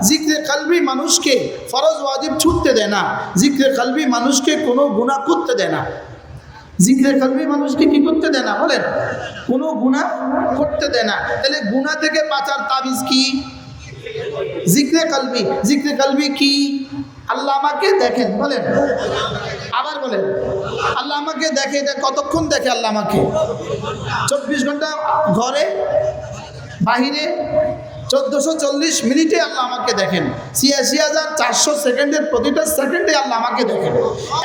জিক্রে কলবি মানুষকে ফরজ ওয়াজিব ছুটতে দেয় না, জিক্রে কলবি মানুষকে কোনো গুনাহ করতে দেয় না। জিক্রে কলবি মানুষকে কি করতে দেয় না বলেন? কোনো গুনাহ করতে দেয় না। তাহলে গুনাহ থেকে বাঁচার তাবিজ কি? জিক্রে কলবি। জিক্রে কলবি কি? আল্লাহ আমাকে দেখেন, বলেন আবার বলেন, আল্লাহ আমাকে দেখে। এটা কতক্ষণ দেখে আল্লাহ আমাকে? 24 ঘন্টা ঘরে বাহিরে 1440 মিনিটে আল্লাহ আমাকে দেখেন। ৮৬,৪০০ সেকেন্ডের প্রতিটা সেকেন্ডে আল্লাহ আমাকে দেখেন।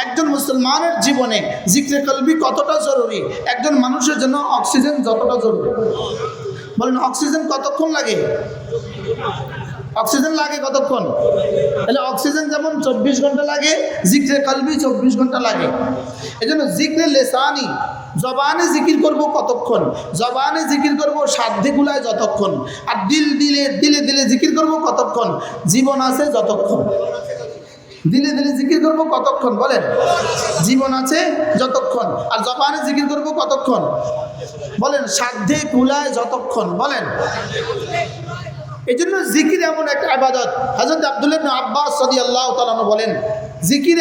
একজন মুসলমানের জীবনে জিক্রে কলবি কতটা জরুরি, একজন মানুষের জন্য অক্সিজেন যতটা জরুরি। বলেন অক্সিজেন কতক্ষণ লাগে? অক্সিজেন লাগে কতক্ষণ? তাহলে অক্সিজেন যেমন 24 ঘন্টা লাগে, জিক্রে কলবি 24 ঘন্টা লাগে। এই জন্য জিক্রে লেসানি, জবানে জিকির করব কতক্ষণ? জবানে জিকির করব সাধ্যে গুলায় যতক্ষণ। আর দিলে দিলে জিকির করব কতক্ষণ? জীবন আছে যতক্ষণ। দিলে দিলে জিকির করব কতক্ষণ বলেন? জীবন আছে যতক্ষণ। আর জবানে জিকির করব কতক্ষণ বলেন? সাধ্যে কুলায় যতক্ষণ বলেন। এই জন্য জিকির এমন একটা ইবাদত। হযরত আব্দুল্লাহ ইবনে আব্বাস রাদিয়াল্লাহু তাআলা বলেন, জিকির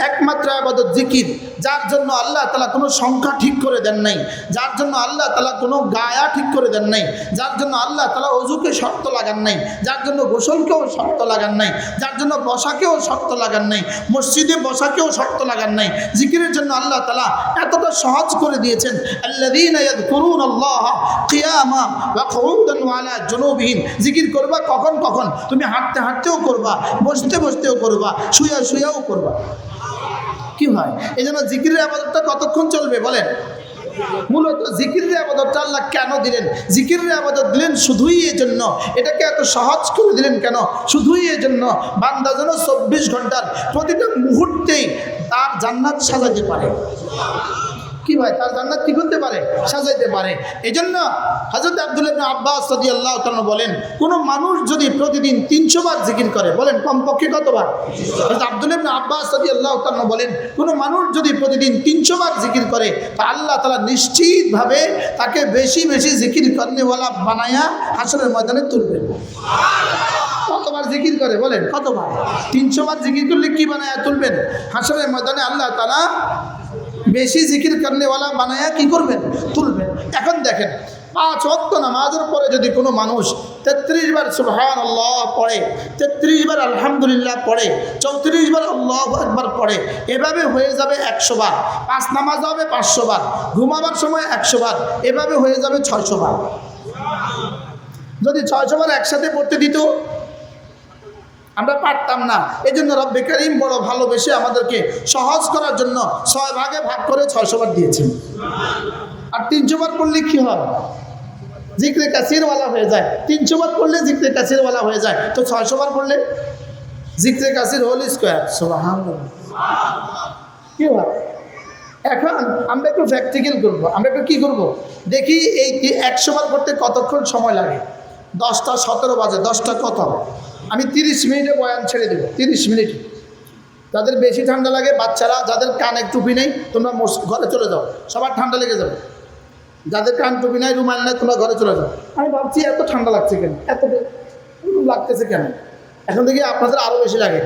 একমাত্র ইবাদত জিকির, যার জন্য আল্লাহ তাআলা কোনো সংখ্যা ঠিক করে দেন নাই, যার জন্য আল্লাহ তাআলা কোনো গায়া ঠিক করে দেন নাই, যার জন্য আল্লাহ তাআলা ওযুকে শর্ত লাগান নাই, যার জন্য গোসলকেও শর্ত লাগান নাই, যার জন্য বসাকেও শর্ত লাগান নাই, মসজিদে বসাকেও শর্ত লাগান নাই। জিকিরের জন্য আল্লাহ তাআলা এতটা সহজ করে দিয়েছেন। আল্লাযীনা ইয়াযকুরুনাল্লাহা কিয়ামা ওয়া কুউদান ওয়া আলা জুনুবিহিম। জিকির করবা কখন কখন? তুমি হাঁটতে হাঁটতেও করবা, বসতে বসতেও করবা, শুয়ে শুয়েও করবা। কি হয়? এই জন্য জিকিরের ইবাদতটা কতক্ষণ চলবে বলেন? মূলত জিকিরের ইবাদতটা আল্লাহ কেন দিলেন? জিকিরের ইবাদত দিলেন শুধুই এই জন্য, এটাকে এত সহজ করে দিলেন কেন? শুধুই এই জন্য বান্দা যেন 24 ঘন্টার প্রতিটা মুহূর্তেই তার জান্নাত সাজাতে পারে। কি ভাই? তার জান্নাত কি করতে পারে? সাজাইতে পারে। এই জন্য হযরত আব্দুল্লাহ ইবনে আব্বাস রাদিয়াল্লাহু তাআলা বলেন, কোন মানুষ যদি প্রতিদিন 300 বার জিকির করে, বলেন কমপক্ষে কতবার? হযরত আব্দুল্লাহ ইবনে আব্বাস রাদিয়াল্লাহু তাআলা বলেন, কোন মানুষ যদি প্রতিদিন 300 বার জিকির করে, তা আল্লাহ তাআলা নিশ্চিতভাবে তাকে বেশি বেশি জিকির করনেওয়ালা বানায়া হাসরের ময়দানে তুলবেন। কতবার জিকির করে বলেন? কতবার? 300 বার জিকির করলে কি বানায়া তুলবেন? হাসরের ময়দানে আল্লাহ তাআলা বেশি জিকির করনেওয়ালা বানায়া কি করবেন? তুলবেন। এখন দেখেন, 5 ওয়াক্ত নামাজের পরে যদি কোনো মানুষ 33 বার সুবহানাল্লাহ পড়ে, 33 বার আলহামদুলিল্লাহ পড়ে, 34 বার আল্লাহু আকবার পড়ে, এভাবে হয়ে যাবে 100 বার। 5 নামাজ হবে 500 বার, ঘুমাবার সময় 100 বার, এভাবে হয়ে যাবে 600 বার। যদি 600 বার একসাথে পড়তে দিত আমরা পারতাম না। এই জন্য রব্বে কারীম বড় ভালোবেসে আমাদেরকে সহজ করার জন্য 6 ভাগে ভাগ করে 600 বার দিয়েছেন। আর 300 বার পড়লে কি হয়? জিক্রে কাসিরওয়ালা হয়ে যায়। 300 বার পড়লে জিক্রে কাসিরওয়ালা হয়ে যায়, তো 600 বার পড়লে জিক্রে কাসির হোল স্কয়ার। সুবহানাল্লাহ। কি হয়? এখন আমরা একটু প্র্যাকটিক্যাল করব। আমরা একটু কি করব? দেখি এই 100 বার পড়তে কতক্ষণ সময় লাগে। 10টা 17 বাজে, 10টা কত? আমি 30 মিনিটে বয়ান ছেড়ে দেব। 30 মিনিট। যাদের বেশি ঠান্ডা লাগে, বাচ্চারা যাদের কানে টুপি নেই, তোমরা ঘরে চলে যাও, সবার ঠান্ডা লেগে যাবে। যাদের কান টুপি নাই, রুমাল নাই, তোমরা ঘরে চলে যাও। আমি ভাবছি এত ঠান্ডা লাগছে কেন, এত লাগতেছে কেন? এখন দেখি আপনাদের আরও বেশি লাগে।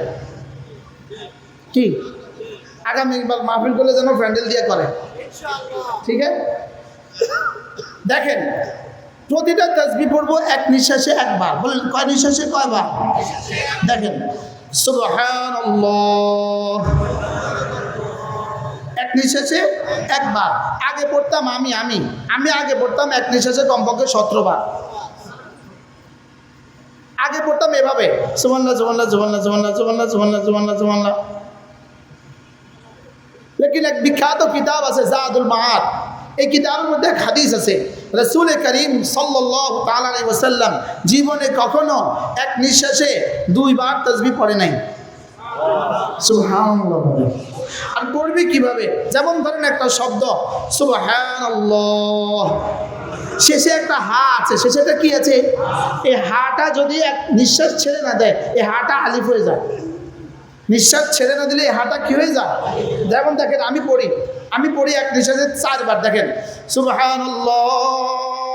কি আগামীবার মাহফিল করলে যেন প্যান্ডেল দিয়ে করে, ঠিক আছে? দেখেন, প্রতিটা তাসবিহ পড়বো এক নিঃশ্বাসে একবার। বলেন কয় নিঃশ্বাসে কয়বার? দেখেন, সুবহানাল্লাহ এক নিঃশ্বাসে একবার। আগে পড়তাম আমি আগে পড়তাম এক নিঃশ্বাসে কমপক্ষে 17 বার। আগে পড়তাম এভাবে, সুবহানাল্লাহ সুবহানাল্লাহ সুবহানাল্লাহ সুবহানাল্লাহ সুবহানাল্লাহ সুবহানাল্লাহ সুবহানাল্লাহ সুবহানাল্লাহ। লেকিন এক বিখ্যাত কিতাব আছে জাদুল মাআদ। এই কিতাবের মধ্যে এক হাদিস আছে, রাসূল করিম সাল্লাল্লাহু তাআলা আলাইহি ওয়াসাল্লাম জীবনে কখনো এক নিঃশ্বাসে 2 বার তাসবিহ পড়ে নাই। সুবহানাল্লাহ। আর পড়বে কিভাবে? যেমন ধরেন একটা শব্দ সুবহানাল্লাহ, শেষে একটা হা আছে, শেষেটা কি আছে? এই হাটা যদি এক নিঃশ্বাস ছেড়ে না দেয়, এই হাটা আলিফ হয়ে যায়। নিঃশ্বাস ছেড়ে না দিলে এই হাটা কি হয়ে যায়? যেমন দেখেন, আমি পড়ি এক নিঃশ্বাসে 4 বার। দেখেন, সুবহানাল্লাহ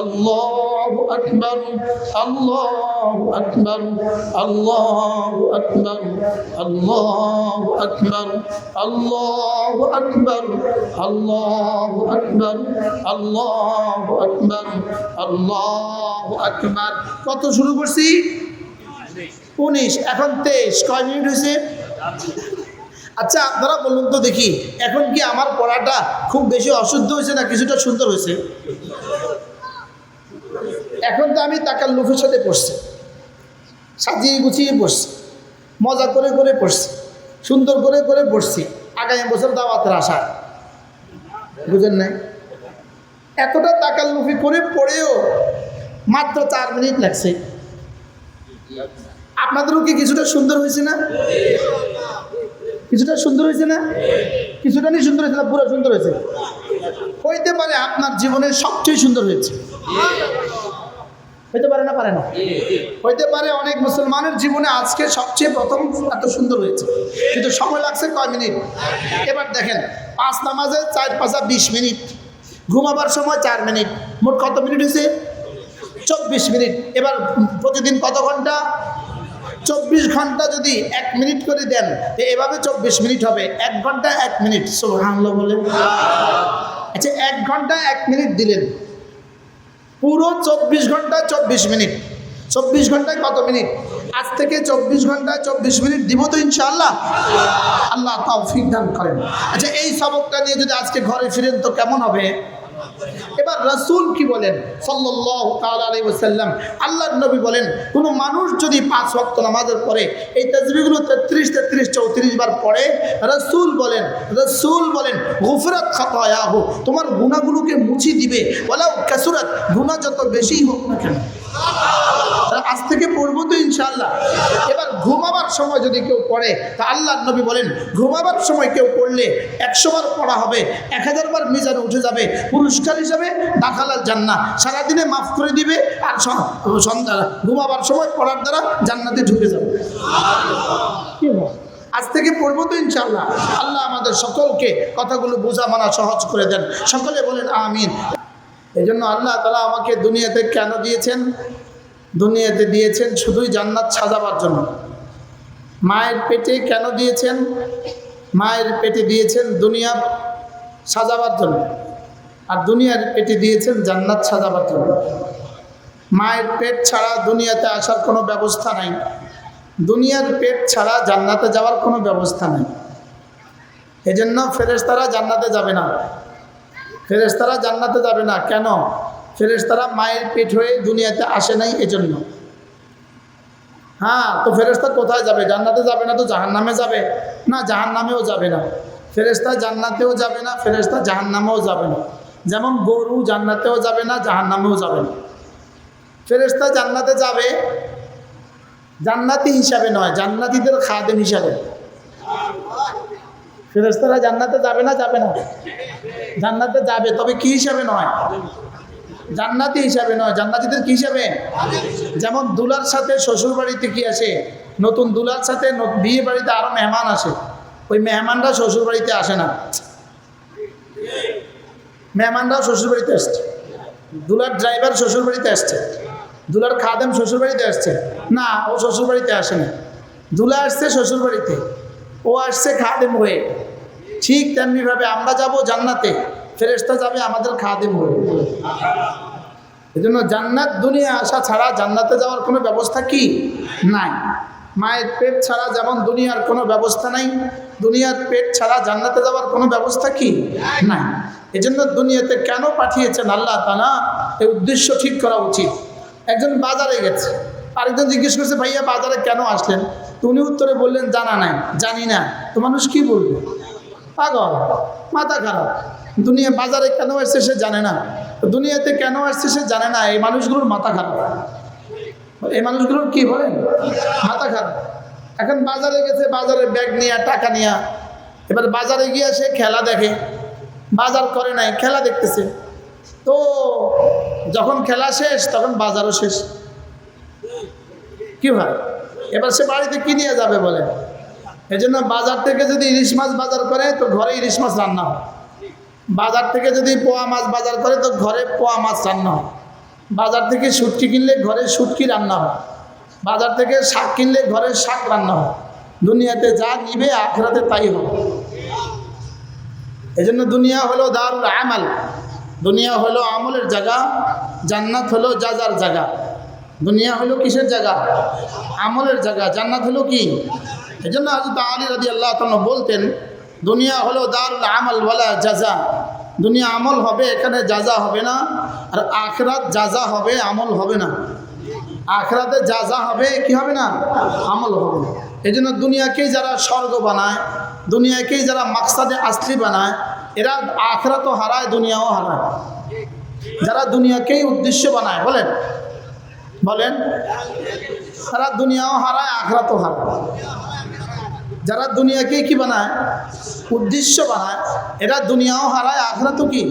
আল্লাহু আকবার, আল্লাহু আকবার, আল্লাহু আকবার, আল্লাহু আকবার, আল্লাহু আকবার, আল্লাহু আকবার, আল্লাহু আকবার, আল্লাহু আকবার। কত শুরু করছি? 19, এখন 23। কয় মিনিট হয়েছে? আচ্ছা আপনারা বলুন তো দেখি, এখন কি আমার পড়াটা খুব বেশি অশুদ্ধ হয়েছে না কিছুটা সুন্দর হয়েছে? এখন তো আমি তাকাল্লুফের সাথে পড়ছি, সাজিয়ে গুছিয়ে পড়ছি, মজা করে করে পড়ছি, সুন্দর করে করে পড়ছি, আগামী বছর দাওয়াতের আশা। বুঝেন নাই? এতটা তাকাল্লুফি করে পড়েও মাত্র 4 মিনিট লাগছে। আপনাদেরও কি কিছুটা সুন্দর হয়েছে না? কিছুটা সুন্দর হয়েছে না? কিছুটা নিয়ে সুন্দর হয়েছে না? পুরো সুন্দর হয়েছে? হইতে পারে আপনার জীবনের সবচেয়ে সুন্দর হয়েছে। হইতে পারে না? পারে না? হইতে পারে অনেক মুসলমানের জীবনে আজকে সবচেয়ে প্রথম এত সুন্দর হয়েছে, কিন্তু সময় লাগছে কয় মিনিট? এবার দেখেন, 5 নামাজে 4 5 20 মিনিট, ঘুমাবার সময় 4 মিনিট, মোট কত মিনিট হয়েছে? 24 মিনিট। এবার প্রতিদিন কত ঘন্টা? 24 ঘন্টা যদি 1 মিনিট করে দেন, এভাবে 24 মিনিট হবে। 1 ঘন্টা 1 মিনিট, সুবহানাল্লাহ বলেন। আচ্ছা 1 ঘন্টা 1 মিনিট দিলেন, পুরো 24 ঘন্টায় 24 মিনিট। 24 ঘন্টায় কত মিনিট? আজ থেকে 24 ঘন্টায় 24 মিনিট দিব তো ইনশাআল্লাহ। আল্লাহ তৌফিক দান করেন। আচ্ছা এই সবকটা নিয়ে যদি আজকে ঘরে ফিরেন তো কেমন হবে? এবার রাসূল কি বলেন সাল্লাল্লাহু তাআলা আলাইহি ওয়াসাল্লাম? আল্লাহর নবী বলেন, কোন মানুষ যদি 5 ওয়াক্ত নামাজের পরে এই তাসবিহগুলো 33 33 34 বার পড়ে, রাসূল বলেন গুফরাত খাতায়াহু, তোমার গুনাহগুলোকে মুছে দিবে, ওয়ালাউ কাসুরাত, গুনাহ যত বেশি হোক না কেন। আজ থেকে পড়বো তো ইনশাআল্লাহ। এবার ঘুমাবার সময় যদি কেউ পড়ে, তা আল্লাহর নবী বলেন ঘুমাবার সময় কেউ পড়লে 100 বার পড়া হবে, 1000 বার মিজানে উঠে যাবে, পুরস্কার হিসাবে দাখালাল জান্নাহ, সারাদিনে মাফ করে দিবে, আর সন্ধ্যা ঘুমাবার সময় পড়ার দ্বারা জান্নাতে ঢুকে যাবে। কি বল? আজ থেকে পড়বো তো ইনশাআল্লাহ। আল্লাহ আমাদের সকলকে কথাগুলো বোঝা মানা সহজ করে দেন, সকলে বলেন আমিন। এই জন্য আল্লাহ তাআলা আমাকে দুনিয়াতে কেন দিয়েছেন? দুনিয়াতে দিয়েছেন শুধুই জান্নাত সাজাবার জন্য। মায়ের পেটে কেন দিয়েছেন? মায়ের পেটে দিয়েছেন দুনিয়া সাজাবার জন্য, আর দুনিয়ার পেটে দিয়েছেন জান্নাত সাজাবার জন্য। মায়ের পেট ছাড়া দুনিয়াতে আসার কোনো ব্যবস্থা নাই, দুনিয়ার পেট ছাড়া জান্নাতে যাওয়ার কোনো ব্যবস্থা নেই। এজন্য ফেরেশতারা জান্নাতে যাবে না। ফেরেশতারা জান্নাতে যাবে না কেন? ফেরেশতারা মায়ের পেট হয়ে দুনিয়াতে আসে নাই, এজন্য। হ্যাঁ, তো ফেরেশতা কোথায় যাবে? জান্নাতে যাবে না তো জাহান্নামে যাবে? না, জাহান্নামেও যাবে না। ফেরেশতা জান্নাতেও যাবে না, ফেরেশতা জাহান্নামেও যাবে না। যেমন গরু জান্নাতেও যাবে না, জাহান্নামেও যাবে না। ফেরেশতা জান্নাতে যাবে জান্নাতি হিসাবে নয়, জান্নাতীদের খাদেম হিসাবে। ফেরেশতারা জান্নাতে যাবে না? যাবে না, জান্নাতে যাবে, তবে কি হিসাবে নয়? জান্নাতি হিসাবে নয়। জান্নাতীদের কি হিসাবে? যেমন দুলার সাথে শ্বশুর বাড়িতে কি আসে, নতুন দুলার সাথে বিয়ে বাড়িতে আরো মেহমান আসে, ওই মেহমানরা শ্বশুর বাড়িতে আসে না। মেহমানরাও শ্বশুর বাড়িতে আসছে, দুলার ড্রাইভার শ্বশুর বাড়িতে আসছে, দুলার খাদেম শ্বশুর বাড়িতে আসছে না, ও শ্বশুর বাড়িতে আসেনি। দুলা আসছে শ্বশুর বাড়িতে, ও আসছে খাদেম হয়ে। ঠিক তেমনিভাবে আমরা যাব জান্নাতে, ফেরেশতা যাবে আমাদের খাদেম হয়ে। এজন্য জান্নাত দুনিয়া আসা ছাড়া জান্নাতে যাওয়ার কোনো ব্যবস্থা কি নাই। মায়ের পেট ছাড়া যেমন দুনিয়ার কোনো ব্যবস্থা নাই, দুনিয়ার পেট ছাড়া জান্নাতে যাওয়ার কোনো ব্যবস্থা কি নাই। এজন্য দুনিয়াতে কেন পাঠিয়েছেন আল্লাহ তাআলা, এই উদ্দেশ্য ঠিক করা উচিত। একজন বাজারে গেছে, আরেকজন জিজ্ঞেস করছে ভাইয়া বাজারে কেন আসলেন? তো উনি উত্তরে বললেন জানা নাই, জানি না। তো মানুষ কি বলবে? পাগল, মাথা খারাপ। দুনিয়া বাজারে কেন আসছে সে জানে না, দুনিয়াতে কেন আসছে সে জানে না। এই মানুষগুলোর মাথা খারাপ। এই মানুষগুলোর কি বলেন? মাথা খারাপ। এখন বাজারে গেছে, বাজারে ব্যাগ নিয়ে টাকা নিয়ে, এবার বাজারে গিয়ে সে খেলা দেখে, বাজার করে নাই, খেলা দেখতেছে। তো যখন খেলা শেষ তখন বাজারও শেষ। কি ভাই, এবার সে বাড়িতে কি নিয়ে যাবে বলেন? এজন্য বাজার থেকে যদি ইলিশ মাছ বাজার করে তো ঘরে ইলিশ মাছ রান্না হয়, বাজার থেকে যদি পোয়া মাছ বাজার করে তো ঘরে পোয়া মাছ রান্না হয়। বাজার থেকে শুটকি কিনলে ঘরে শুটকি রান্না হয়, বাজার থেকে শাক কিনলে ঘরের শাক রান্না হয়। দুনিয়াতে যা নিবে আখিরাতে তাই হবে। এজন্য দুনিয়া হলো দারুল আমাল, দুনিয়া হলো আমলের জায়গা, জান্নাত হলো যাজার জায়গা। দুনিয়া হলো কিসের জায়গা? আমলের জায়গা। জান্নাত হলো কি? এজন্য হযরত আলী রাদিয়াল্লাহু তাআলা বলতেন, দুনিয়া হলো দারুল আমাল ওয়ালা জাযা। দুনিয়া আমল হবে, এখানে যাজা হবে না। আর আখিরাত যাজা হবে, আমল হবে না। আখিরাতে যাজা হবে, কি হবে না? আমল হবে না। এজন্য দুনিয়াকেই যারা স্বর্গ বানায়, দুনিয়াকেই যারা মাকসাদে আসলি বানায়, এরা আখিরাতও হারায়, দুনিয়াও হারায়। যারা দুনিয়াকেই উদ্দেশ্য বানায়, বলেন বলেন, তারা দুনিয়াও হারায়, আখিরাতও হারায়। যারা দুনিয়াকেই কি বানায়? উদ্দেশ্য বানায়, এরা দুনিয়াও হারায়, আখিরাতও কি?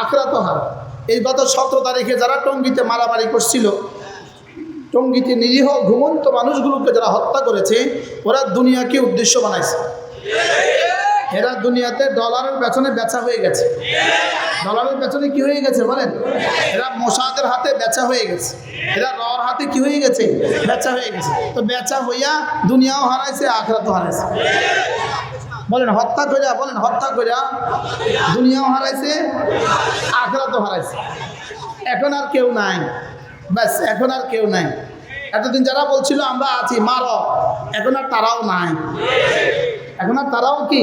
আখিরাতও হারায়। এই গত 17 তারিখে যারা টঙ্গীতে মারামারি করছিল, টঙ্গীতে নিরীহ ঘুমন্ত মানুষগুলোকে যারা হত্যা করেছে, ওরা দুনিয়াকে উদ্দেশ্য বানাইছে। এরা দুনিয়াতে ডলারের পেছনে বেচা হয়ে গেছে। ডলারের পেছনে কি হয়ে গেছে বলেন? এরা মোসাদের হাতে বেচা হয়ে গেছে। এরা রর হাতে কি হয়ে গেছে? বেচা হয়ে গেছে। তো বেচা হইয়া দুনিয়াও হারাইছে, আখিরাতও হারাইছে। বলেন হত্যা কইরা, বলেন হত্যা কইরা দুনিয়াও হারাইছে, আখিরাতও হারাইছে। এখন আর কেউ নাই, ব্যাস এখন আর কেউ নাই। এতদিন যারা বলছিল আমরা আছি মারো, এখন আর তারাও নাই, এখন আর তারাও কি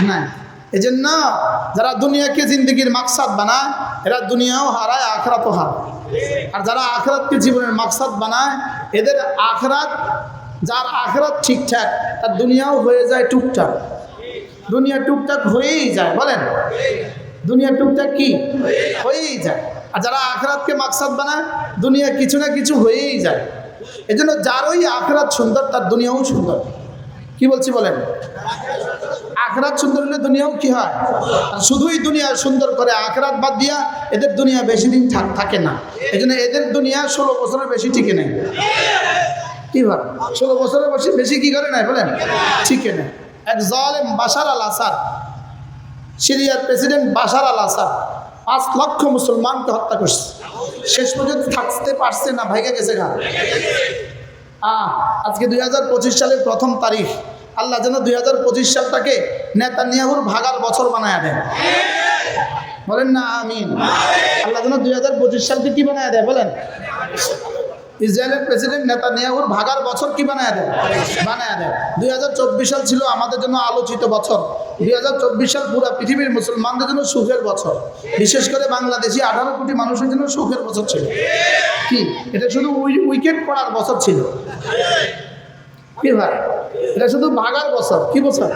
নাই। এজন্য যারা দুনিয়াকে জিন্দগির মাকসাদ বানায়, এরা দুনিয়াও হারায়, আখিরাতও হারায়। আর যারা আখিরাতকে জীবনের মাকসাদ বানায়, এদের আখিরাত, যার আখিরাত ঠিকঠাক, তার দুনিয়াও হয়ে যায় টুকটাক। দুনিয়া টুকটাক হয়েই যায়, বলেন দুনিয়া টুকটাক কি হয়েই যায়। আর যারা আখিরাতকে মাকসাদ বানায়, দুনিয়া কিছু না কিছু হয়েই যায়। এজন্য যার ওই আখিরাত সুন্দর, তার দুনিয়াও সুন্দর। কি বলছি বলেন? আখিরাত সুন্দর হলে দুনিয়াও কি হয়? আর শুধুই দুনিয়া সুন্দর করে, আখিরাত বাদ দিয়া এদের দুনিয়া বেশি দিন থাকে না। এজন্য এদের দুনিয়া 16 বছরের বেশি টিকে নেয়। কি ভাব 16 বছরের বেশি কি করে নাই বলেন? টিকে নেয়। এক জালেম বাশার আল আসাদ, সিরিয়ার প্রেসিডেন্ট বাশার আল আসাদ 5 লক্ষ মুসলমানকে হত্যা করছে। শেষ পর্যন্ত থাকতে পারছে না, ভাইগা গেছে গা। আজকে 2025 সালের 1ম তারিখ। আল্লাহ যেন 2025 সালটাকে নেতানিয়াহুর ভাগার বছর বানায় দেয়, বলেন না আমিন। আল্লাহ যেন 2025 সালকে কি বানায় দেয় বলেন? ইসরায়েলের প্রেসিডেন্ট নেতানিয়াহুর ভাগার বছর কি বানায় দেয়? বানায় দেয়। 2024 সাল ছিল আমাদের জন্য আলোচিত বছর। 2024 সাল পুরো পৃথিবীর মুসলমানদের জন্য সুখের বছর। বিশেষ করে বাংলাদেশি 18 কোটি মানুষের জন্য সুখের বছর ছিল। কি এটা শুধু উইকেট পড়ার বছর ছিল? কি ভাই, এটা শুধু ভাগার বছর। কি বছর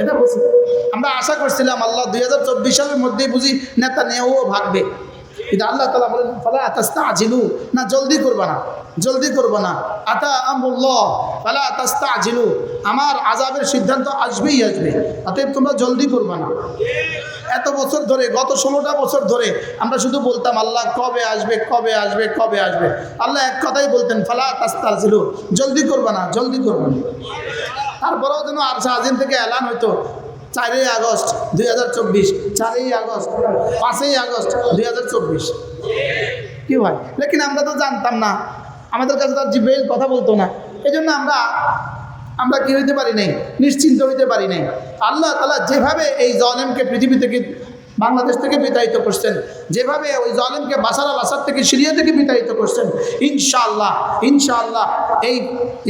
এটা? বছর আমরা আশা করছিলাম আল্লাহ 2024 সালের মধ্যেই বুঝি নেতানিয়াহুও ভাগবে। কিন্তু আল্লাহ তাআলা বলেন ফালা তাস্তাজিলু, না জলদি করবা না, জলদি করবো না। আতা আমরুল্লাহ ফালা তাস্তাজিলু, আমার আযাবের সিদ্ধান্ত আসবেই আসবে, অতএব তোমরা জলদি করবা না। এত বছর ধরে, গত 16টা বছর ধরে আমরা শুধু বলতাম আল্লাহ কবে আসবে, কবে আসবে, কবে আসবে। আল্লাহ এক কথাই বলতেন ফালা তাস্তাজিলু, জলদি করবা না, জলদি করবা না। তারপরেও যেন আরশে আজিম থেকে এলান হইতো 4ই আগস্ট 2024, 4ই আগস্ট, 5ই আগস্ট 2024। কি হয়? লেকিন আমরা তো জানতাম না, আমাদের কাছে তার জিব্রাইল কথা বলতো না। এই জন্য আমরা কি হইতে পারি নাই, নিশ্চিন্ত হইতে পারি নাই। আল্লাহ তাআলা যেভাবে এই জালেমকে পৃথিবী থেকে, বাংলাদেশ থেকে বিতাড়িত করছেন, যেভাবে ওই জালেমকে বাশার আল আসাদ থেকে, সিরিয়া থেকে বিতাড়িত করছেন, ইনশাআল্লাহ ইনশাআল্লাহ এই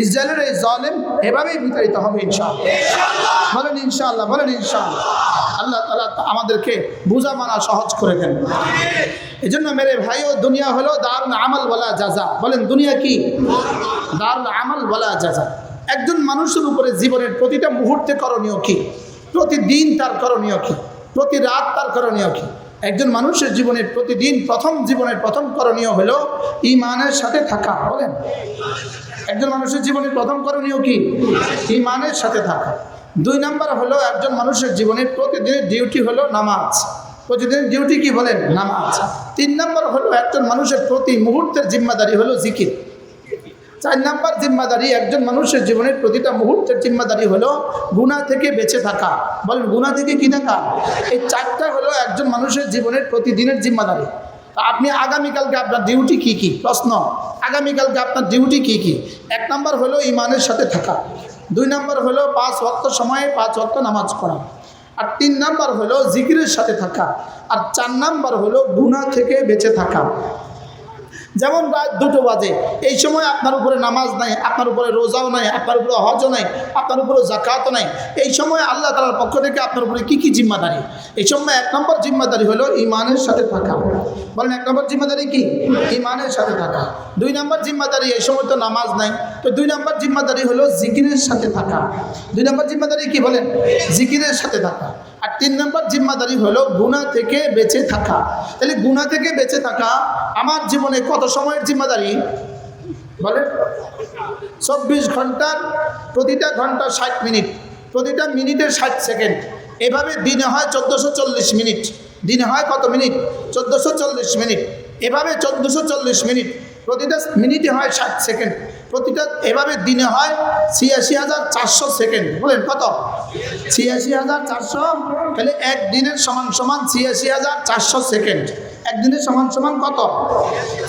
ইসরায়েলের এই জালেম এভাবেই বিতাড়িত হবে ইনশাআল্লাহ। বলেন ইনশাআল্লাহ, বলেন ইনশাআল্লাহ। আল্লাহ তাআলা আমাদেরকে বুঝা মানা সহজ করে দেন। এই জন্য মেরে ভাইও, দুনিয়া হলো দারুল আমাল ওয়ালা জাযা। বলেন দুনিয়া কি? দারুল আমাল ওয়ালা জাযা। একজন মানুষের উপরে জীবনের প্রতিটা মুহূর্তে করণীয় কি? প্রতিদিন তার করণীয় কি? প্রতি রাত তার করণীয় কি? একজন মানুষের জীবনের প্রতিদিন জীবনের প্রথম করণীয় হলো ঈমানের সাথে থাকা। বলেন একজন মানুষের জীবনের প্রথম করণীয় কি? ঈমানের সাথে থাকা। 2 নাম্বার হলো একজন মানুষের জীবনের প্রতিদিনের ডিউটি হলো নামাজ। প্রতিদিনের ডিউটি কি বলেন? নামাজ। 3 নাম্বার হলো একজন মানুষের প্রতি মুহূর্তের জিম্মাদারি হলো জিকির। 4 নাম্বার জিম্মাদারি একজন মানুষের জীবনের প্রতিটা মুহূর্তের জিম্মাদারি হলো গুনাহ থেকে বেঁচে থাকা। বলেন গুনাহ থেকে কি থাকা? এই 4টা হলো একজন মানুষের জীবনের প্রতিদিনের জিম্মাদারি। তা আপনি আগামীকালকে আপনার ডিউটি কি কি? প্রশ্ন, আগামীকালকে আপনার ডিউটি কি কি? 1 নম্বর হলো ইমানের সাথে থাকা, 2 নম্বর হলো 5 ওয়াক্ত সময়ে 5 ওয়াক্ত নামাজ পড়া, আর 3 নম্বর হলো জিকিরের সাথে থাকা, আর 4 নম্বর হলো গুনাহ থেকে বেঁচে থাকা। যেমন রাত 2টো বাজে, এই সময় আপনার উপরে নামাজ নাই, আপনার উপরে রোজাও নাই, আপনার উপরে হজও নাই, আপনার উপরে জাকাতও নাই, এই সময় আল্লাহ তাআলার পক্ষ থেকে আপনার উপরে কি কি জিম্মাদারি? এই সময় 1 নম্বর জিম্মাদারি হলো ইমানের সাথে থাকা। বলেন 1 নম্বর জিম্মাদারি কি? ইমানের সাথে থাকা। 2 নম্বর জিম্মাদারি, এই সময় তো নামাজ নাই, তো 2 নম্বর জিম্মাদারি হলো জিকিরের সাথে থাকা। 2 নম্বর জিম্মাদারি কি বলেন? জিকিরের সাথে থাকা। আর 3 নম্বর জিম্মাদারি হলো গুনাহ থেকে বেঁচে থাকা। তাহলে গুনাহ থেকে বেঁচে থাকা আমার জীবনে কত সময়ের জিম্মাদারি? বলেন 24 ঘন্টার, প্রতিটা ঘন্টা 60 মিনিট, প্রতিটা মিনিটে 60 সেকেন্ড, এভাবে দিনে হয় 1440 মিনিট। দিনে হয় কত মিনিট? 1440 মিনিট। এভাবে 1440 মিনিট, প্রতিটা মিনিটে হয় 60 সেকেন্ড, প্রতিটা এভাবে দিনে হয় 86,400 সেকেন্ড। বলেন কত? 86,400। তাহলে একদিনের সমান সমান 86,400 সেকেন্ড। একদিনের সমান সমান কত?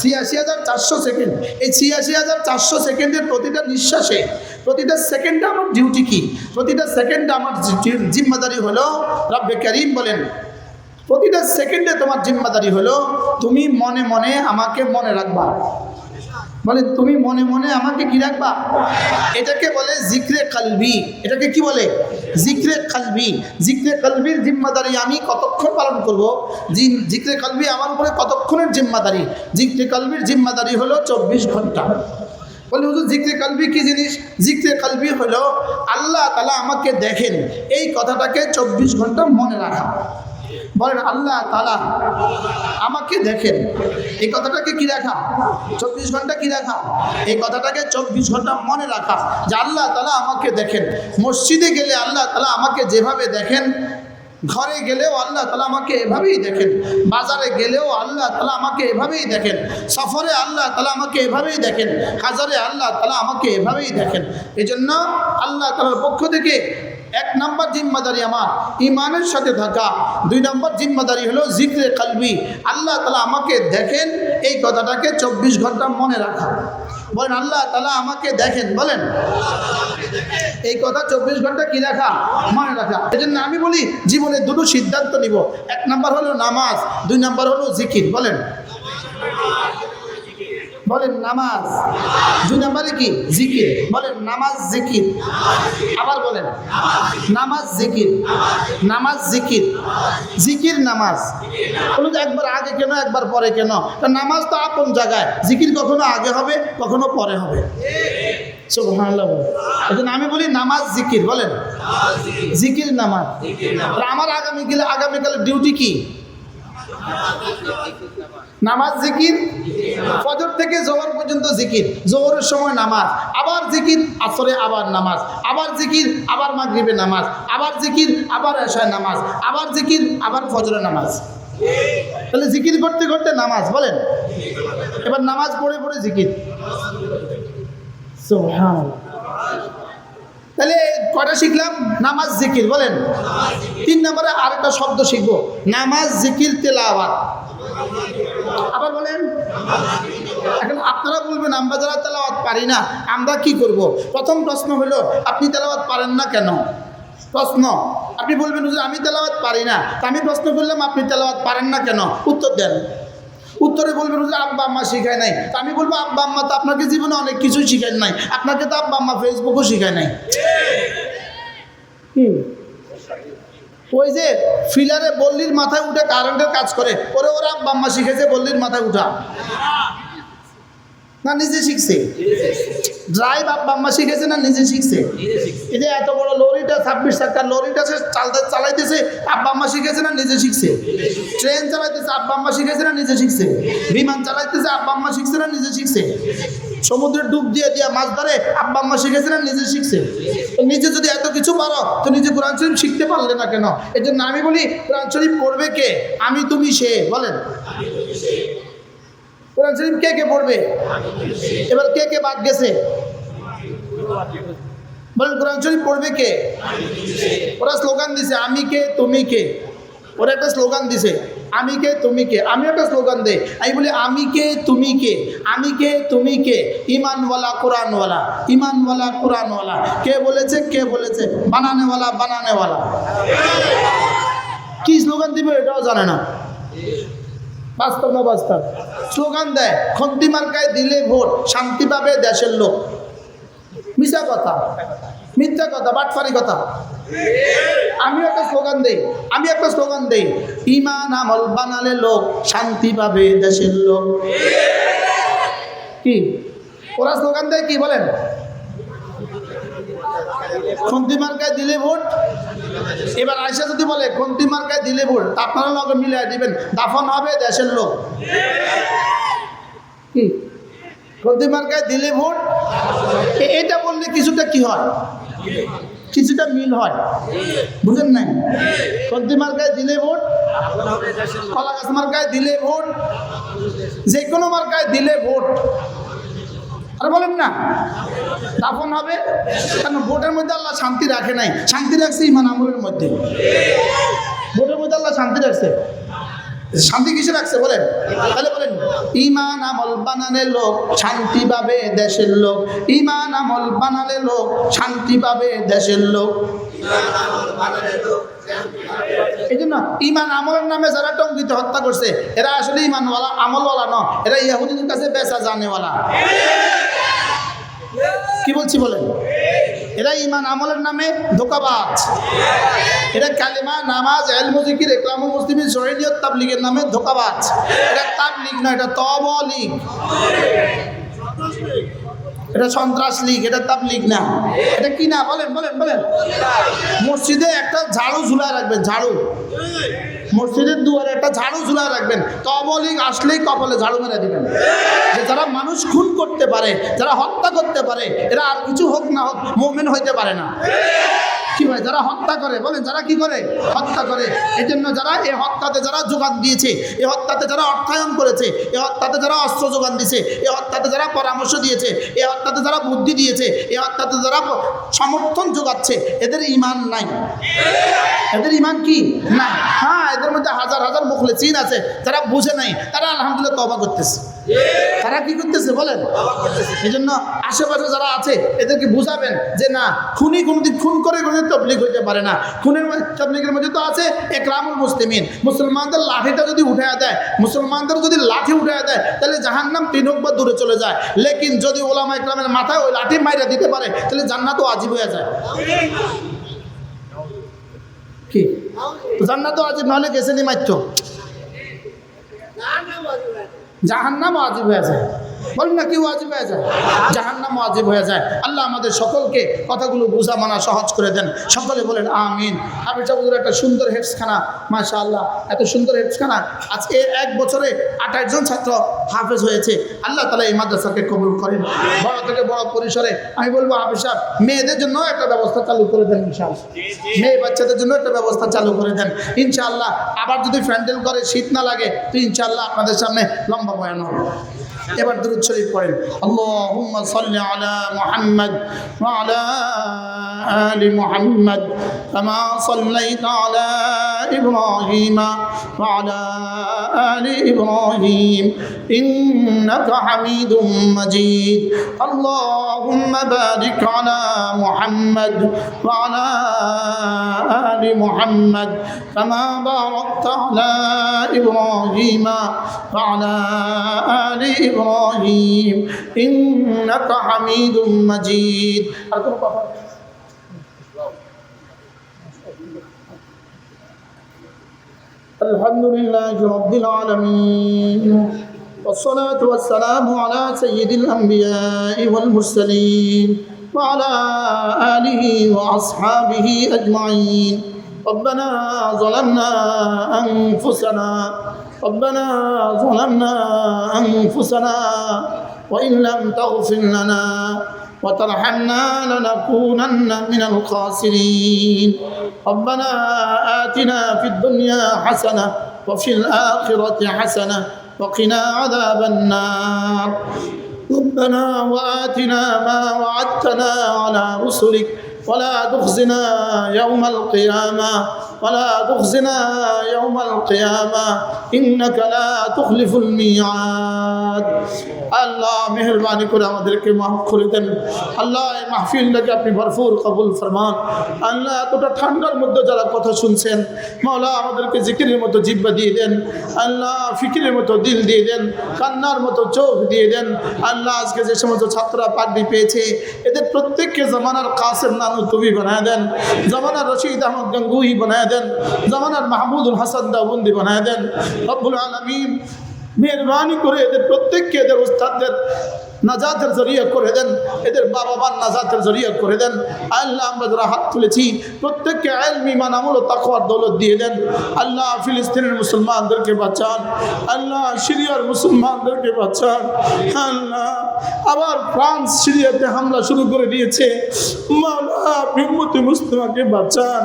86,400 সেকেন্ড। এই 86,400 সেকেন্ডের প্রতিটা নিঃশ্বাসে, প্রতিটা সেকেন্ডে আমার ডিউটি কি? প্রতিটা সেকেন্ডে আমার জিম্মাদারি হলো, রব্বে কারীম বলেন প্রতিটা সেকেন্ডে তোমার জিম্মাদারি হলো তুমি মনে মনে আমাকে মনে রাখবা। বলে তুমি মনে মনে আমাকে কি রাখবা? এটাকে বলে জিক্রে কলবি। এটাকে কি বলে? জিক্রে কলবি। জিক্রে কলবির জিম্মাদারি আমি কতক্ষণ পালন করব? জিক্রে কলবি আমার উপরে কতক্ষণের জিম্মাদারি? জিক্রে কলবির জিম্মাদারি হলো 24 ঘন্টা। বলে হুজুর জিক্রে কলবি কি জিনিস? জিক্রে কলবি হলো আল্লাহ তাআলা আমাকে দেখেন, এই কথাটাকে 24 ঘন্টা মনে রাখা। বলেন আল্লাহ তাআলা আমাকে দেখেন, এই কথাটাকে কি রাখা? 24 ঘন্টা কি রাখা? এই কথাটাকে 24 ঘন্টা মনে রাখা যে আল্লাহ তাআলা আমাকে দেখেন। মসজিদে গেলে আল্লাহ তাআলা আমাকে যেভাবে দেখেন, ঘরে গেলেও আল্লাহ তাআলা আমাকে এভাবেই দেখেন, বাজারে গেলেও আল্লাহ তাআলা আমাকে এভাবেই দেখেন, সফরে আল্লাহ তাআলা আমাকে এভাবেই দেখেন, হাজারে আল্লাহ তাআলা আমাকে এভাবেই দেখেন। এজন্য আল্লাহ তাআলার পক্ষ থেকে 1 নম্বর জিম্মাদারি আমার ইমানের সাথে থাকা, 2 নম্বর জিম্মাদারি হলো জিক্রে কলবি, আল্লাহ তাআলা আমাকে দেখেন এই কথাটাকে 24 ঘন্টা মনে রাখা। বলেন আল্লাহ তাআলা আমাকে দেখেন, বলেন এই কথা 24 ঘন্টা কি রাখা? মনে রাখা। এজন্য আমি বলি জীবনে 2টো সিদ্ধান্ত নিব, 1 নম্বর হলো নামাজ, 2 নম্বর হলো জিকির। বলেন বলেন নামাজ, 2 নম্বরে কি? জিকির। বলেন নামাজ জিকির। আবার বলেন নামাজ জিকির, নামাজ জিকির, জিকির নামাজ। বলুন একবার আগে কেন, একবার পরে কেন? নামাজ তো আপন জায়গায়, জিকির কখনো আগে হবে, কখনো পরে হবে। সুবহানাল্লাহ। এজন্য আমি বলি নামাজ জিকির। বলেন জিকির নামাজ। আমার আগামীকাল ডিউটি কি? নামাজ জিকির, ফজর থেকে জোহর পর্যন্ত জিকির, জোহরের সময় নামাজ, আবার জিকির, আসরে আবার নামাজ, আবার জিকির, আবার মাগরিবে নামাজ, আবার জিকির, আবার এশায় নামাজ, আবার জিকির, আবার ফজরের নামাজ। তাহলে জিকির করতে করতে নামাজ। বলেন এবার নামাজ পড়ে পড়ে জিকির। সুবহানাল্লাহ। তাহলে কয়টা শিখলাম? নামাজ জিকির। বলেন 3 নম্বরে আরেকটা শব্দ শিখবো, নামাজ জিকির তেলাওয়াত। আবার বলেন। এখন আপনারা বলবেন আমরা যারা তেলাওয়াত পারি না আমরা কি করব? প্রথম প্রশ্ন হলো আপনি তেলাওয়াত পারেন না কেন? প্রশ্ন। আপনি বলবেন হুজুর আমি তেলাওয়াত পারি না, তা আমি প্রশ্ন করলাম আপনি তেলাওয়াত পারেন না কেন? উত্তর দেন। উত্তরে বলবেন হুজুর আব্বা আম্মা শিখায় নাই, তা আমি বলবো আব্বা আম্মা তো আপনাকে জীবনে অনেক কিছুই শিখায় নাই, আপনাকে তো আব্বা আম্মা ফেসবুকও শিখায় নাই। ওই যে ফিলারে বল্লির মাথায় উঠে কারেন্টের কাজ করে, ওরা আব্বা আম্মা শিখেছে বল্লির মাথায় উঠা না নিজে শিখছে? ড্রাইভ আব্বা আম্মা শিখেছে না নিজে শিখছে? এই যে এত বড় লরিটা 26 চাকার লরিটা সে চালাইতেছে আব্বা আম্মা শিখেছে না নিজে শিখছে? ট্রেন চালাইতেছে আব্বা আম্মা শিখেছে না নিজে শিখছে? বিমান চালাইতেছে আব্বা আম্মা শিখছে না নিজে শিখছে? সমুদ্রে ডুব দিয়ে মাছ ধরে আব্বা আম্মা শিখেছে না নিজে শিখছে? নিজে যদি এত কিছু পারো তো নিজে কোরআন শরীফ শিখতে পারলে না কেন? এই জন্য আমি বলি কোরআন শরীফ পড়বে কে? আমি তুমি সে। বলেন কোরআন শরীফ কে কে পড়বে? এবার কে কে বাদ গেছে? বলেন কোরআন শরীফ পড়বে কে? ওরা স্লোগান দিছে আমি কে তুমি কে, ওরা একটা স্লোগান দিছে আমি কে তুমি কে, আমি একটা স্লোগান দেই, আমি বলি আমি কে তুমি কে, আমি কে তুমি কে, ইমানওয়ালা কোরআনওয়ালা, ইমানওয়ালা কোরআনওয়ালা। কে বলেছে, কে বলেছে? বানানেওয়ালা, বানানেওয়ালা। কি স্লোগান দিবে এটাও জানে না। বাস্তব না বাস্তব? স্লোগান দেয় খন্তি মার্কায় দিলে ভোট, শান্তি পাবে দেশের লোক। মিথ্যা কথা, মিথ্যা কথা, বাটফারি কথা। আমি একটা স্লোগান দেই, আমি একটা স্লোগান দেই, ইমান আমল বানালে লোক, শান্তি পাবে দেশের লোক। কি ওরা স্লোগান দেয় কি বলেন? খন্তি মার্কায় দিলে ভোট। এবার আয়সা যদি বলে খন্তি মার্কায় দিলে ভোট, আপনারা লগে মিলিয়ে দিবেন, দাফন হবে দেশের লোক। কি খন্তি মার্কায় দিলে ভোট, এটা বললে কিছুটা কি হয়, কিছুটা মিল হয়, বুঝেন নাই? খন্তি মার্কায় দিলে ভোট, কলা গাছ মার্কায় দিলে ভোট, যে কোনো মার্কায় দিলে ভোট। আর বলেন না দাফন হবে, কারণ ভোটের মধ্যে আল্লাহ শান্তি রাখে নাই, শান্তি রাখছে ইমান আমলের মধ্যে। ভোটের মধ্যে আল্লাহ শান্তি রাখছে, শান্তি কিসে রাখছে বলেন? তাহলে বলেন ইমান আমল বানালে লোক, শান্তি পাবে দেশের লোক। ইমান আমল বানালে লোক, শান্তি পাবে দেশের লোক। এই জন্য ইমান আমলের নামে যারা টঙ্গিতে হত্যা করছে, এরা আসলে ইমানওয়ালা আমলওয়ালা নয়, এরা ইহুদিদের কাছে বেচা জানেওয়ালা। কি বলছি বলেন? এরা ইমান আমলের নামে ধোঁকাবাজ। এরা কালিমা, নামাজ, ইলম, জিকির, ইকরামুল মুসলিমিন, শহীদিয়ত, তাবলীগের নামে ধোঁকাবাজ। এটা তাবলীগ না, এটা তবলীগ। এটা সন্ত্রাস লীগ, এটা তাবলীগ না। এটা কি না বলেন, বলেন, বলেন। মসজিদে একটা ঝাড়ু ঝুলায় রাখবেন, ঝাড়ু। মসজিদের দুয়ারে একটা ঝাড়ু ঝুলায় রাখবেন, তবলীগ আসলেই কপালে ঝাড়ু মেরে দিবেন। যে যারা মানুষ খুন করতে পারে, যারা হত্যা করতে পারে, এরা আর কিছু হোক না হোক মুমিন হইতে পারে না। কি হয়? যারা হত্যা করে, বলেন যারা কি করে? হত্যা করে। এই জন্য যারা এই হত্যাতে যারা যোগান দিয়েছে, এই হত্যাতে যারা অর্থায়ন করেছে, এই হত্যাতে যারা অস্ত্র যোগান দিয়েছে, এই হত্যাতে যারা পরামর্শ দিয়েছে, এই হত্যাতে যারা বুদ্ধি দিয়েছে, এই হত্যাতে যারা সমর্থন যোগাচ্ছে, এদের ঈমান নাই। এদের ঈমান কি নাই? হ্যাঁ, এদের মধ্যে হাজার হাজার মুখলিসিন আছে, যারা বুঝে নাই, তারা আলহামদুলিল্লাহ তওবা করতেছে। তারা কি করতেছে বলেন? এই জন্য আশেপাশে যারা আছে এদেরকে বুঝাবেন যে না, খুনি কোনোদিন খুন করে কোনোদিন তাবলীগ হইতে পারে না। খুনের তাবলীগের মধ্যে তো আছে ইকরামুল মুসলিমিন। মুসলমানদের লাঠিটা যদি উঠায় দেয়, মুসলমানদের যদি লাঠি উঠায় দেয়, তাহলে জাহান্নাম 3 হোক বা দূরে চলে যায়। লেকিন যদি ওলামা ইকরামের মাথায় ওই লাঠি মাইরা দিতে পারে, তাহলে জান্নাতও ওয়াজিব হয়ে যায়। কি জান্নাতও ওয়াজিব না হলে গেছে নি মাইতো, জাহান্নাম ওয়াজিব হয়ে যায়। বলেন না কি ওয়াজিব হয়ে যায়? জাহান্নাম ওয়াজিব হয়ে যায়। আল্লাহ আমাদের সকলকে কথাগুলো বোঝা মানা সহজ করে দেন। সকলে বলেন আমিন। হাফেজ সাহেবের একটা সুন্দর হেফজখানা, মাশাআল্লাহ, এত সুন্দর হেফজখানা। আজকে 1 বছরে 28 জন ছাত্র হাফেজ হয়েছে। আল্লাহ তাআলা এই মাদ্রাসাকে কবুল করেন। বড় থেকে বড় পরিসরে আমি বলবো হাফেজ সাহেব মেয়েদের জন্য একটা ব্যবস্থা চালু করে দেন ইনশাআল্লাহ। মেয়ে বাচ্চাদের জন্য একটা ব্যবস্থা চালু করে দেন ইনশাআল্লাহ। আবার যদি ফ্যান্ডেল করে শীত না লাগে তো ইনশাআল্লাহ আপনাদের সামনে লম্বা বয়ান হবে। এবার দুরূদ শরীফ পড়েন। আল্লাহুম্মা সাল্লি আলা মুহাম্মাদ ওয়া আলা আলি মুহাম্মাদ কামা সাল্লাইতা আলা ইব্রাহিম ওয়া আলা আলি ইব্রাহিম ইন্নাকা হামিদুম মাজিদ। আল্লাহুম্মা বারিক আলা মুহাম্মাদ ওয়া আলা আলি মুহাম্মাদ কামা বারাকতা আলা ইব্রাহিম ওয়া আলা আলি إبراهيم إنك حميد مجيد. الحمد لله رب العالمين والصلاة والسلام على سيد الأنبياء والمرسلين وعلى آله وأصحابه أجمعين. ربنا ظلمنا أنفسنا أنفسنا وإن لم تغفر لنا وترحمنا لنكونن من الخاسرين. ربنا آتنا في الدنيا حسنة وفي الآخرة حسنة وقنا عذاب النار. ربنا وآتنا ما وعدتنا على رسلك ولا تخزنا يوم القيامة ولا تخزنا يوم القيامة إنك لا تخلف الميعاد আল্লাহ মেহেরবানি করে আমাদেরকে মাফ করে দেন আল্লাহ এই মাহফিলটাকে আপনি ভরপুর কবুল ফরমান আল্লাহ এতটা ঠান্ডার মধ্যে যারা কথা শুনছেন মাওলা আমাদেরকে জিকিরের মতো জিহ্বা দিয়ে দেন আল্লাহ ফিকিরের মতো দিল দিয়ে দেন কান্নার মতো চোখ দিয়ে দেন আল্লাহ আজকে যে সমস্ত ছাত্ররা পাগড়ি পেয়েছে এদের প্রত্যেককে জামানার কাসেম নানুতুবি বানায় দেন জামানার রশিদ আহমদ গঙ্গুহি বানায় দেন জামানার মাহমুদুল হাসান দাউন্দি বানায় দেন রব্বুল আলামিন মেহরবানি করে এদের প্রত্যেককে এদের উস্তাদদের নাজাতের জরিয়া করে দেন এদের বাবা মার নাজাতের জরিয়া করে দেন আল্লাহ আমরা যারা হাত তুলেছি প্রত্যেককে ইলমি ঈমান আমল ও তাকওয়ার দৌলত দিয়ে দেন আল্লাহ ফিলিস্তিনের মুসলমানদেরকে বাঁচান আল্লাহ সিরিয়ার মুসলমানদেরকে বাঁচান আল্লাহ আবার ফ্রান্স সিরিয়াতে হামলা শুরু করে দিয়েছে মাওলা উম্মতে মুসলিমাকে বাঁচান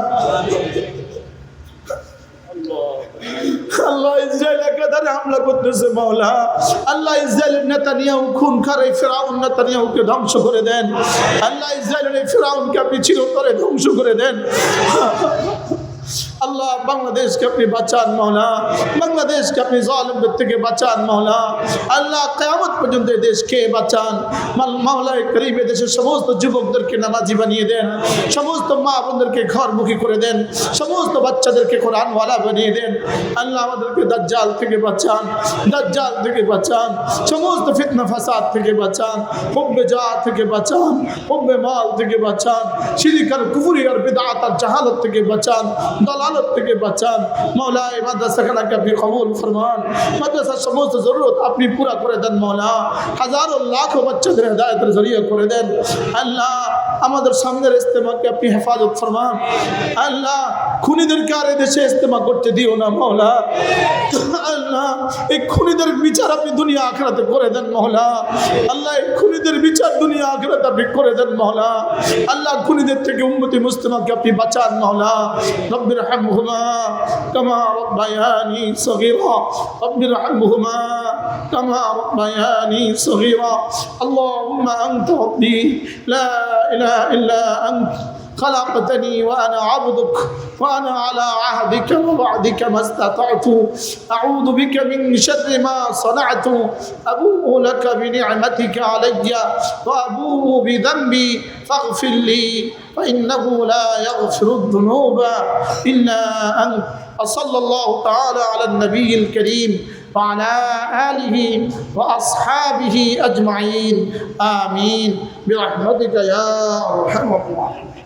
আল্লাহ ইসরায়েল একাধারে হামলা করতেছে মাওলা আল্লাহ ইসরায়েলের নেতানিয়াহু খুনখার এই ফিরাউন নেতানিয়াহুকে ধ্বংস করে দেন আল্লাহ ইসরায়েলের এই ফিরাউনকে আপনি চিরতরে ধ্বংস করে দেন আল্লাহ বাংলাদেশকে আপনি বাঁচান মাওলা বাংলাদেশকে আপনি জালিমদের থেকে বাঁচান মাওলা আল্লাহ কিয়ামত পর্যন্ত এই দেশকে বাঁচান মাওলা করিম দেশের সমস্ত যুবকদেরকে নামাজি বানিয়ে দেন সমস্ত মা বোনদেরকে ঘরমুখী করে দেন সমস্ত বাচ্চাদেরকে কোরআনওয়ালা বানিয়ে দেন আল্লাহ আমাদেরকে দাজ্জাল থেকে বাঁচান দাজ্জাল থেকে বাঁচান সমস্ত ফিতনা ফাসাদ থেকে বাঁচান হুব্বে জাহ থেকে বাঁচান হুব্বে মাল থেকে বাঁচান শিরক আর কুফরি আর বিদআত আর জাহালত থেকে বাঁচান দলালত থেকে বাঁচান মাওলা এই মাদ্রাসাখানাকে আপনি কবুল ফরমান মাদ্রাসার সমস্ত জরুরত আপনি পুরা করে দেন মাওলা হাজারো লাখো বাচ্চাদের হেদায়েতের জরিয়া করে দেন আল্লাহ আমাদের সামনের ইজতেমাকে আপনি হেফাজত ফরমান আল্লাহ খুনিদেরকে আর দেশে ইজতেমা করতে দিও না মাওলা আল্লাহ এই খুনিদের বিচার আপনি দুনিয়া আখিরাতে করে দেন মাওলা আল্লাহ এই খুনিদের বিচার দুনিয়া আখিরাতে আপনি করে দেন মাওলা আল্লাহ খুনিদের থেকে উম্মতে মুসলিমাকে আপনি বাঁচান মাওলা رب ارحمهما كما ربياني صغيرا رب ارحمهما كما ربياني صغيرا اللهم أنت ربي لا إله إلا أنت خلقتني وأنا عبدك وأنا على عهدك ووعدك ما استطعت أعوذ بك من شر ما صنعت أبوء لك بنعمتك علي وأبوء بذنبي فاغفر لي فإنه لا يغفر الذنوب إلا أنت وصلى الله تعالى على النبي الكريم وعلى آله وأصحابه أجمعين آمين برحمتك يا أرحم الراحمين